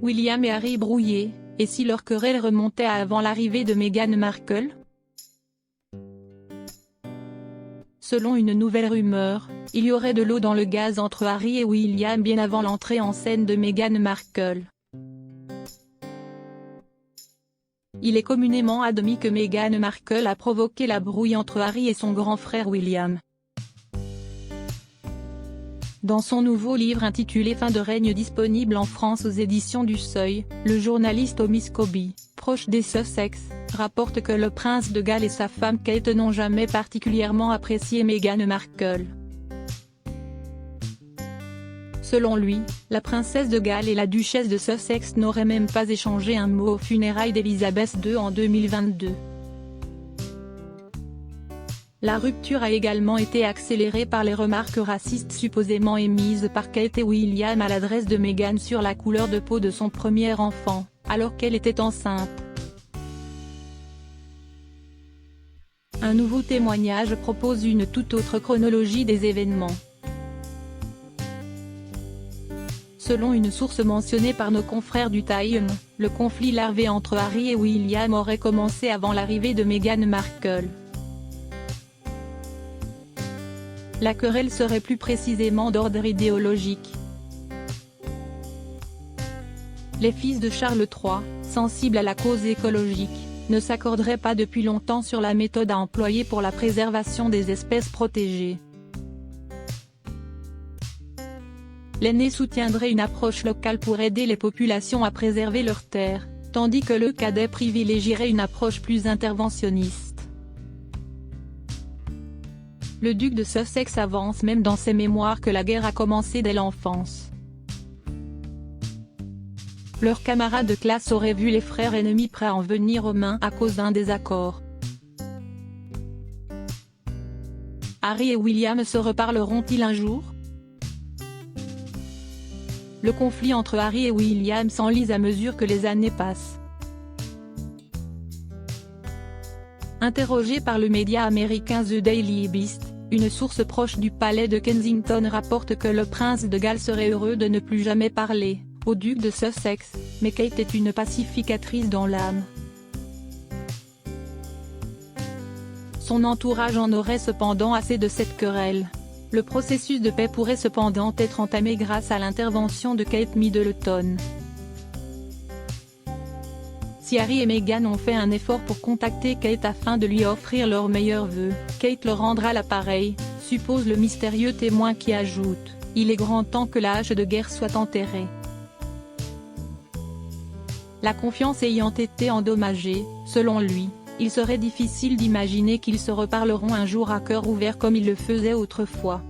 William et Harry brouillés, et si leur querelle remontait à avant l'arrivée de Meghan Markle? Selon une nouvelle rumeur, il y aurait de l'eau dans le gaz entre Harry et William bien avant l'entrée en scène de Meghan Markle. Il est communément admis que Meghan Markle a provoqué la brouille entre Harry et son grand frère William. Dans son nouveau livre intitulé Fin de règne disponible en France aux éditions du Seuil, le journaliste Tommy Scobie, proche des Sussex, rapporte que le prince de Galles et sa femme Kate n'ont jamais particulièrement apprécié Meghan Markle. Selon lui, la princesse de Galles et la duchesse de Sussex n'auraient même pas échangé un mot aux funérailles d'Élisabeth II en 2022. La rupture a également été accélérée par les remarques racistes supposément émises par Kate et William à l'adresse de Meghan sur la couleur de peau de son premier enfant, alors qu'elle était enceinte. Un nouveau témoignage propose une toute autre chronologie des événements. Selon une source mentionnée par nos confrères du Time, le conflit larvé entre Harry et William aurait commencé avant l'arrivée de Meghan Markle. La querelle serait plus précisément d'ordre idéologique. Les fils de Charles III, sensibles à la cause écologique, ne s'accorderaient pas depuis longtemps sur la méthode à employer pour la préservation des espèces protégées. L'aîné soutiendrait une approche locale pour aider les populations à préserver leurs terres, tandis que le cadet privilégierait une approche plus interventionniste. Le duc de Sussex avance même dans ses mémoires que la guerre a commencé dès l'enfance. Leurs camarades de classe auraient vu les frères ennemis prêts à en venir aux mains à cause d'un désaccord. Harry et William se reparleront-ils un jour? Le conflit entre Harry et William s'enlise à mesure que les années passent. Interrogé par le média américain The Daily Beast, une source proche du palais de Kensington rapporte que le prince de Galles serait heureux de ne plus jamais parler au duc de Sussex, mais Kate est une pacificatrice dans l'âme. Son entourage en aurait cependant assez de cette querelle. Le processus de paix pourrait cependant être entamé grâce à l'intervention de Kate Middleton. Si Harry et Meghan ont fait un effort pour contacter Kate afin de lui offrir leurs meilleurs vœux, Kate leur rendra l'appareil, suppose le mystérieux témoin qui ajoute « Il est grand temps que la hache de guerre soit enterrée ». La confiance ayant été endommagée, selon lui, il serait difficile d'imaginer qu'ils se reparleront un jour à cœur ouvert comme ils le faisaient autrefois.